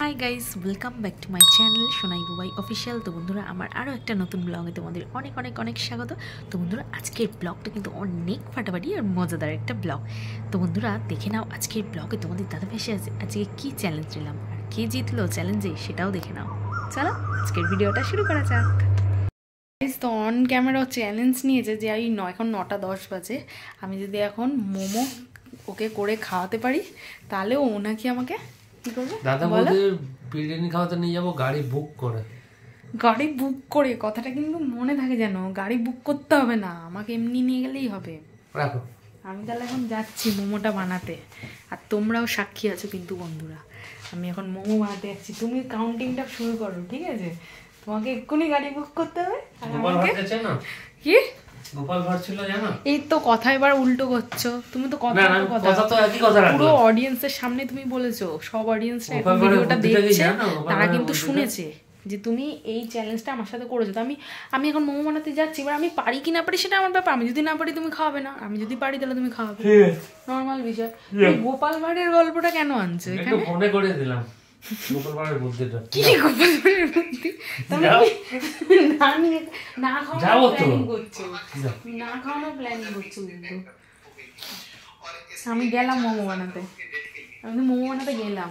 Hi guys, welcome back to my channel Sonai Bubai official. তো বন্ধুরা, আমার আরও একটা নতুন ব্লগে তোমাদের অনেক অনেক অনেক স্বাগত। তো বন্ধুরা, আজকের ব্লগটা কিন্তু অনেক ফাটাফাটি আর মজাদার একটা ব্লগ। তো বন্ধুরা, দেখে নাও আজকের ব্লগে তোমাদের দাদা ভাই আজকে কী চ্যালেঞ্জ নিলাম আর কে জিতলো চ্যালেঞ্জে সেটাও দেখে নাও। চলো আজকের ভিডিওটা শুরু করা যাক। তো অন ক্যামেরা চ্যালেঞ্জ নিয়েছে যে এখন 9টা 10 বাজে, আমি যদি এখন মোমো ওকে করে খাওয়াতে পারি তাহলে ও নাকি আমাকে কি করবে দাদা বৌদির বিরিয়ানি খাওয়াতে নিয়ে যাবো গাড়ি বুক করে। গাড়ি বুক করে কথাটা কিন্তু মনে থাকে যেন, গাড়ি বুক করতে হবে না, আমাকে এমনি নিয়ে গেলেই হবে। রাখো, আমি তাহলে এখন যাচ্ছি মোমোটা বানাতে, আর তোমরাও সাক্ষী আছো কিন্তু বন্ধুরা, আমি এখন মোমো বানাতে যাচ্ছি। তুমি কাউন্টিংটা শুরু করো, ঠিক আছে? তোমাকে এক্ষুনি গাড়ি বুক করতে হবে। আর আমাকে কি গোপাল ভাড় ছিল জানো? এই তো কথা এবার উল্টো করছো তুমি, তো কথা তো একই কথা রাখো। পুরো অডিয়েন্সের সামনে তুমি বলেছো, সব অডিয়েন্সরা এখন ভিডিওটা দেখছে, তারা কিন্তু শুনেছে যে তুমি এই চ্যালেঞ্জটা আমার সাথে করেছো। তো আমি এখন মোমো বানাতে যাচ্ছি, এবার আমি পারি কি না পারি সেটা আমার ব্যাপার। আমি যদি না পারি তুমি খাওয়াবে না, আমি যদি পারি তাহলে তুমি খাওয়াবে, নর্মাল বিষয়। গোপাল ভাঁড়ের গল্পটা কেন আনছো এখানে? মনে করে দিলাম গোপাল ভাঁড়ের বুদ্ধিটা। কি গোপাল ভাঁড়ের বুদ্ধি? না খাওয়ানোর প্ল্যানিং করছো, না খাওয়ানোর প্ল্যানিং করছো। কিন্তু আমি গেলাম মোমো বানাতে, গেলাম।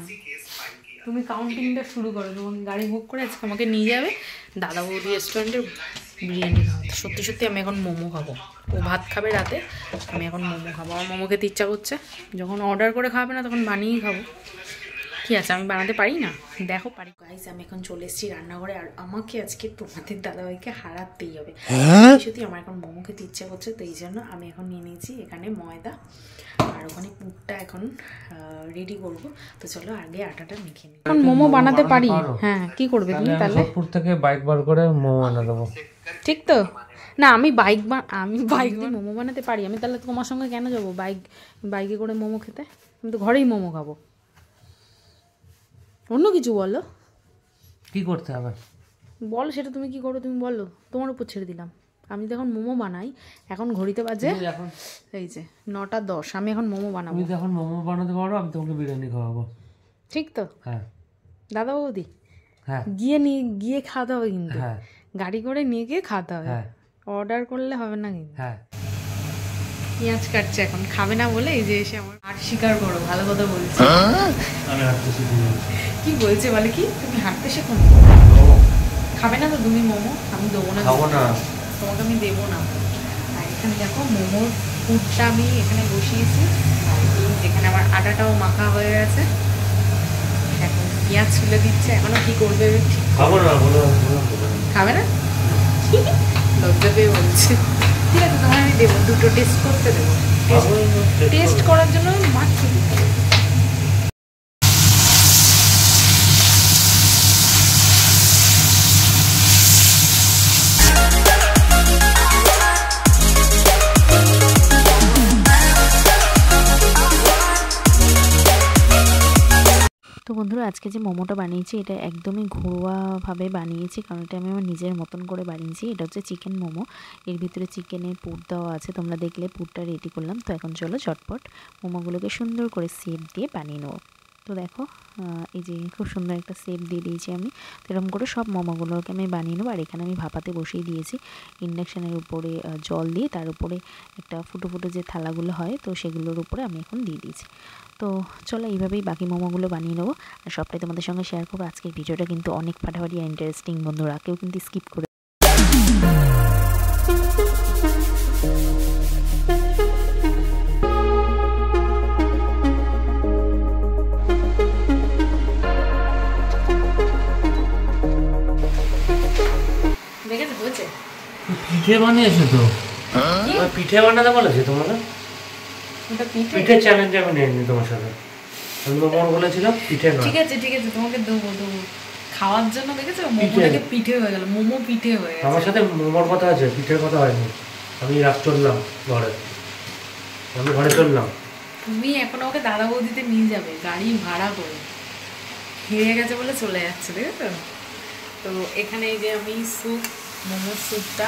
তুমি কাউন্টিংটা শুরু করো, যখন গাড়ি বুক করে আজকে আমাকে নিয়ে যাবে দাদা বৌদি রেস্টুরেন্টের বিরিয়ানি খাওয়াতে। সত্যি সত্যি আমি এখন মোমো খাবো, ও ভাত খাবে রাতে, আমি এখন মোমো খাবো। আমার মোমো খেতে ইচ্ছা করছে, যখন অর্ডার করে খাবে না তখন বানিয়েই খাবো। কি আছে, আমি বানাতে পারি না? দেখো পারি। গাইস, আমি এখন চলে এসেছি রান্নাঘরে, আর আমাকে আজকে তোমাদের দাদাভাইকে হারাতেই হবে। সত্যি আমার এখন মোমো খেতে ইচ্ছা করছে, তো এই জন্য আমি এখন নিয়ে নিয়েছি এখানে ময়দা, আর ওখানে পুরটা এখন রেডি করবো। তো চলো আগে আটাটা মেখে নিই। এখন মোমো বানাতে পারি। হ্যাঁ, কি করবে তুমি তাহলে? সোদপুর থেকে বাইক বার করে মোমো বানা দেবো, ঠিক তো? না, আমি বাইক দিয়ে মোমো বানাতে পারি। আমি তাহলে তোমার সঙ্গে কেন যাবো বাইকে করে মোমো খেতে? আমি তো ঘরেই মোমো খাবো। অন্য কিছু বলো, কি করতে হবে বলো সেটা। তুমি কি করো তুমি বলো, তোমার উপর ছেড়ে দিলাম। আমি তো এখন মোমো বানাই, এখন ঘড়িতে বাজে এই যে 9টা 10, আমি এখন মোমো বানাবো। তুমি এখন মোমো বানাতে পারো, আমি তোমাকে বিরিয়ানি খাওয়াবো, ঠিক তো? হ্যাঁ দাদা বৌদি, হ্যাঁ গিয়ে খাওয়াতে হবে কিন্তু, হ্যাঁ গাড়ি করে নিয়ে গিয়ে খাওয়াতে হবে, হ্যাঁ অর্ডার করলে হবে না কিন্তু। হ্যাঁ পেঁয়াজ কাটছে এখন, খাবে না বলে এই যে এসে আমার হাট স্বীকার করো, ভালো কথা বলছি। আমি হাঁটতে শিখি। কি বলছে বলে, কি তুমি হাঁটতে শেখো? খাবে না তো তুমি মোমো? আমি দেবো না, খাবো না, তোমাকে আমি দেবো না। আর এখানে দেখো মোমোর পুরটা আমি এখানে বসিয়েছি, যেখানে আমার আটাটাও মাখা হয়ে গেছে। এখন পেঁয়াজ ছুলে দিচ্ছে, এখনো কি করবে? খাবো না, খাবে না? লজ্জা পেয়ে বলছে। ঠিক আছে, তোমার আমি দেবো, দুটো টেস্ট করতে দেবো। টেস্ট করার জন্য মাছ দিতে হবে। তো বন্ধুরা, আজকে যে মোমোটা বানিয়েছি এটা একদমই ঘরোয়াভাবে বানিয়েছি, কারণ এটা আমি আমার নিজের মতন করে বানিয়েছি। এটা হচ্ছে চিকেন মোমো, এর ভিতরে চিকেনের পুর দেওয়া আছে, তোমরা দেখলে পুরটা রেডি করলাম। তো এখন চলো ঝটপট মোমোগুলোকে সুন্দর করে শেপ দিয়ে বানিয়ে নেবো। তো দেখো এই যে খুব সুন্দর একটা শেপ দিয়ে দিয়েছি আমি। তো এরকম করে সব মোমোগুলোকে আমি বানিয়ে নেবো। আর এখানে আমি ভাপাতে বসিয়ে দিয়েছি ইন্ডাকশানের উপরে জল দিয়ে, তার উপরে একটা ফুটো ফুটো যে থালাগুলো হয় তো সেগুলোর উপরে আমি এখন দিয়ে দিয়েছি। তো চলো এইভাবেই বাকি মোমোগুলো বানিয়ে নেবো, আর সবটাই তোমাদের সঙ্গে শেয়ার করবো। আজকের ভিডিওটা কিন্তু অনেক ফাটাফাটি আর ইন্টারেস্টিং বন্ধুরা, কেউ কিন্তু স্কিপ করে। দেখেছো হয়েছে? পিঠে বানিয়েছো তো? পিঠে বানাতে বলেছে তোমাকে? পিঠে চ্যালেঞ্জ আমি নেইনি তোমার সাথে, আমি মোমো বলেছিলাম পিঠে না। ঠিক আছে তোমাকে দেবো খাওয়ার জন্য। দেখেছো মোমোটাকে পিঠে হয়ে গেল, মোমো পিঠে হয়ে গেল। আমার সাথে মোমোর কথা আছে, পিঠের কথা হয়নি। আমি চললাম ঘরে চললাম। তুমি এখন ওকে দাদা বৌদিতে নিয়ে যাবে গাড়ি ভাড়া করে, হেরে গেছে বলে চলে যাচ্ছে, দেখেছো? তো এখানে এই যে আমি মোমোর স্যুপটা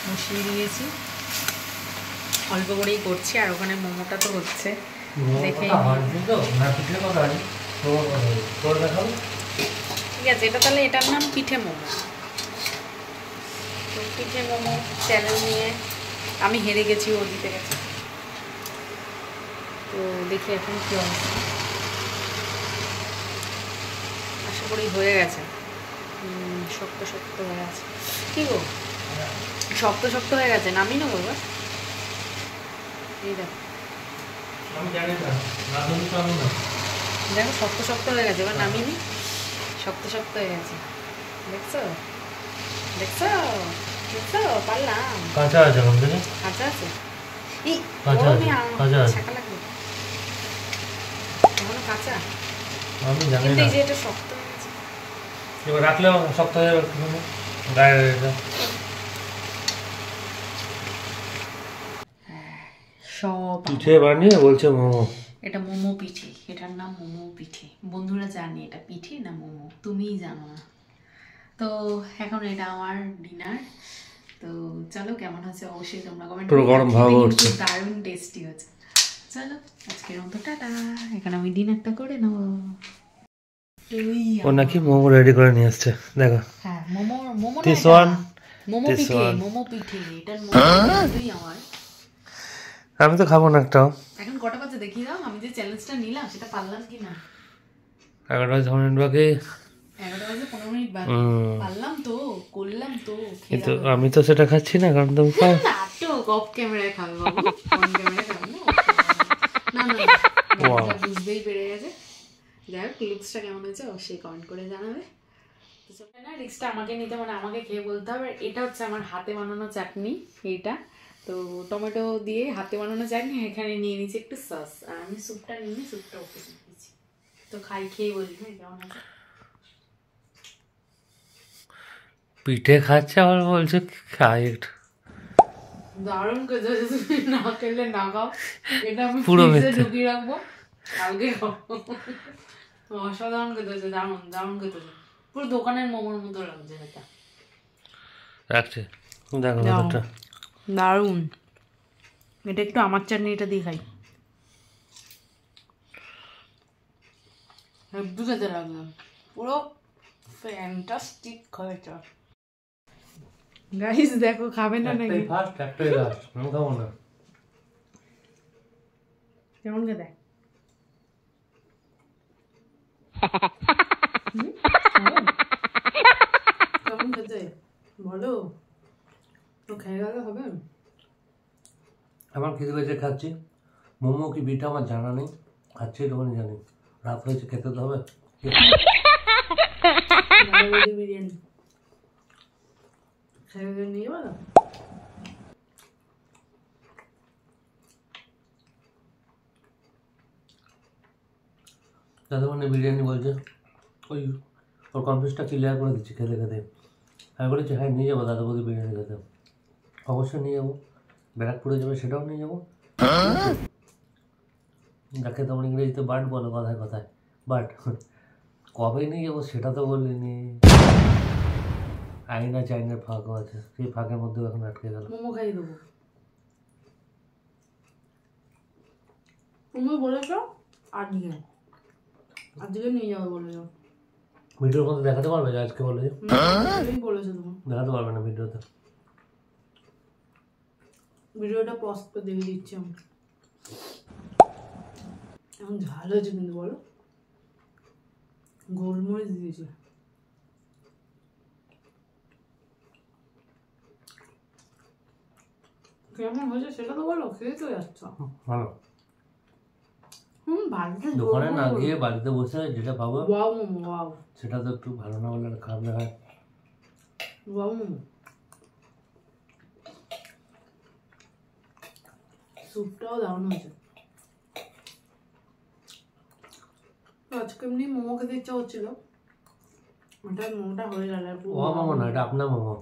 বসিয়ে দিয়েছি, অল্প করেই করছি, আর ওখানে মোমোটা তো হচ্ছে দেখে। ঠিক আছে, এটা তাহলে এটার নাম পিঠে মোমো। তো পিঠে মোমো চ্যালেঞ্জ নিয়ে আমি হেরে গেছি, ও জিতে গেছে। তো দেখি এখন কি অবস্থা, আশা করি হয়ে গেছে। শক্ত শক্ত হয়ে গেছে। কি গো, শক্ত শক্ত হয়ে গেছে, নামি না বলবো। এই দেখো, দেখো শক্ত শক্ত হয়ে গেছে, এবার নামিনি, শক্ত শক্ত হয়ে গেছে। দেখছো দেখছো দেখছো, পারলাম। কাঁচা আছে, কাঁচা আছে, ছাকা লাগবে এখনো কাঁচা। আমি জানি কিন্তু না, এই যে এটা শক্ত হয়ে গেছে, এবার রাখলেও শক্ত হয়ে যাবে গায়ে। সব পিঠে বানিয়ে বলছে মোমো। এটা মোমো পিঠে, এটার নাম মোমো পিঠে। বন্ধুরা জানি এটা পিঠে না মোমো, তুমিই জানো না। তো এখন এটা আমার ডিনার। তো চলো, কেমন হচ্ছে অবশ্যই তোমরা কমেন্ট পুরো গরম ভাব হচ্ছে, দারুণ টেস্টি হচ্ছে। চলো আজকের মতো টাটা, এখানে আমি ডিনারটা করে নেবো। ও নাকি মোমো রেডি করে নিয়ে আসছে, দেখো। হ্যাঁ, momo momo This one, momo this পিঠে, one. মোমো পিঠে, এটার মোমো আমার। আমি তো খাবো না একটাও। এখন কটা বাজে দেখি দাও, আমি যে চ্যালেঞ্জটা নিলাম সেটা পারলাম কি না। 11টা মিনিট বাকি, 11টা বাজে 15 মিনিট বাকি, পারলাম তো, করলাম তো। কিন্তু আমি তো সেটা খাচ্ছি না, কারণ তুমি খাও না, তো অফ ক্যামেরায় খাবে বাবু, অন ক্যামেরায় খাবে না। না না, বুঝতেই পেরে গেছে। যাই হোক, লুকসটা কেমন হয়েছে অবশ্যই কমেন্ট করে জানাবে। তো না, রিক্সটা আমাকে নিতে, মানে আমাকে খেয়ে বলতে হবে। এটা হচ্ছে আমার হাতে বানানো চাটনি, এইটা তো টমেটো দিয়ে হাতে বানানো চাটনি। এখানে নিয়ে নিয়েছি একটু সস, আর আমি স্যুপটা নিয়ে স্যুপটা ওকে দিয়েছি। তো খাই, খেয়ে বলবি হ্যাঁ কেমন আছে। পিঠে খাচ্ছে আবার বলছে খাই একটু, দারুণ খেতে, তুমি না খেলে না খাও। এটা আমি পুরো ফ্রিজে ঢুকিয়ে রাখবো, কালকে খাবো। অসাধারণ খেতে হয়েছে, দারুণ দারুণ খেতে হয়েছে, পুরো দোকানের মোমোর মতো লাগছে এটা। রাখছে, দেখো ব্যাপারটা দারুণ। এটা একটু আমার চাটনি এটা দিয়ে খাই, হেব্বি খেতে লাগলো, পুরো ফ্যান্টাস্টিক খাওয়াটা। গাইস দেখো, খাবে না নাকি? ফার্স্ট একটাই লাস্ট, আমি খাবো না। কেমন খেতে? কেমন খেতে বলো তো, খেয়ে গেলে হবে। আমার খেতে পেয়েছে, খাচ্ছি। মোমো কি পিঠা আমার জানা নেই, খাচ্ছি তখনই জানি। রাত হয়েছে, খেতে তো হবে। বিরিয়ানি খেয়ে নিয়ে যাবো না? দাদা মানে বিরিয়ানি বলছে, ওই ওর কনফিউজটা ক্লিয়ার করে দিচ্ছি খেতে খেতে। আমি বলেছি হ্যাঁ নিয়ে যাবো দাদা বৌদি বিরিয়ানি খেতে, অবশ্যই নিয়ে যাবো। ব্যারাকপুরে যাবে সেটাও নিয়ে যাবো। যাকে তোমার ইংরেজিতে বাট বলো কথায় কথায়, বাট কবে নিয়ে যাবো সেটা তো বলিনি। আইনা চাইনার ফাঁকও আছে, সেই ফাঁকের মধ্যেও এখন আটকে গেল। মোমো খাইয়ে দেবো, তুমি বলেছো আজকে নিয়ে যাবো বলেছো। ভিডিওর মধ্যে দেখাতে পারবে যে আজকে বলেছো? বলেছো তুমি, দেখাতে পারবে না ভিডিওতে। ভিডিওটা পজ করে দেখে দিচ্ছি আমি। এখন ঝাল হয়েছে কিন্তু বলো, গোলমরিচ দিয়েছি। কেমন হয়েছে সেটা তো বলো, খেয়ে তো যাচ্ছ। ভালো। বাড়িতে দোকানে না গিয়ে বাড়িতে বসে যেটা পাবো ওয়াও মোমো, ওয়াও, সেটা তো একটু ভালো না হলে খারাপ দেখায়। ওয়াও মোমো, স্যুপটাও দারুণ হয়েছে। আজকে এমনি মোমো খেতে ইচ্ছা হচ্ছিল, ওটা মোমোটা হয়ে গেল। ও মোমো না, এটা আপনার মোমো।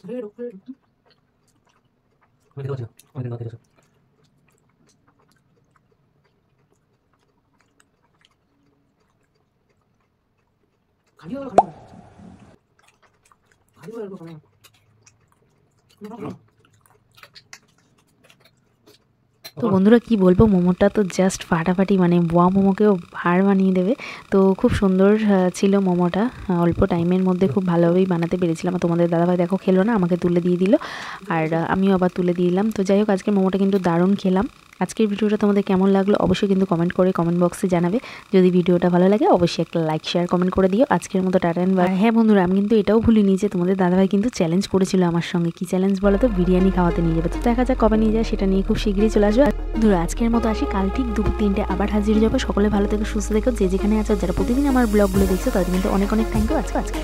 আমি দেখতে পাচ্ছি না, আমি দেখতে পাচ্ছি। তো বন্ধুরা কি বলবো, মোমোটা তো জাস্ট ফাটাফাটি, মানে বোয়া মোমোকেও ভাড় বানিয়ে দেবে। তো খুব সুন্দর ছিল মোমোটা, অল্প টাইমের মধ্যে খুব ভালোভাবেই বানাতে পেরেছিলাম। তোমাদের দাদাভাই দেখো খেলো না, আমাকে তুলে দিয়ে দিল, আর আমিও আবার তুলে দিয়ে দিলাম। তো যাই হোক, আজকের মোমোটা কিন্তু দারুণ খেলাম। আজকের ভিডিওটা তোমাদের কেমন লাগলো অবশ্যই কিন্তু কমেন্ট করে কমেন্ট বক্সে জানাবে। যদি ভিডিওটা ভালো লাগে অবশ্যই একটা লাইক শেয়ার কমেন্ট করে দিও। আজকের মতো টাটা এন্ড বাই। হ্যাঁ বন্ধুরা, আমি কিন্তু এটাও ভুলিনি যে তোমাদের দাদাভাই কিন্তু চ্যালেঞ্জ করেছিল আমার সঙ্গে। কি চ্যালেঞ্জ বলো তো? বিরিয়ানি খাওয়াতে নিয়ে যাবে। তো দেখা যাক কবে নিয়ে যায়, সেটা নিয়ে খুব শীঘ্রই চলে আসবে। বন্ধুরা আজকের মতো আসি, কাল ঠিক 2-3টে আবার হাজির যাবে। সকলে ভালো থেকো, সুস্থ থেকো, যে যেখানে আছো, যারা প্রতিদিন আমার ব্লগগুলো দেখছো তাদের কিন্তু অনেক অনেক থ্যাংক ইউ আজকে।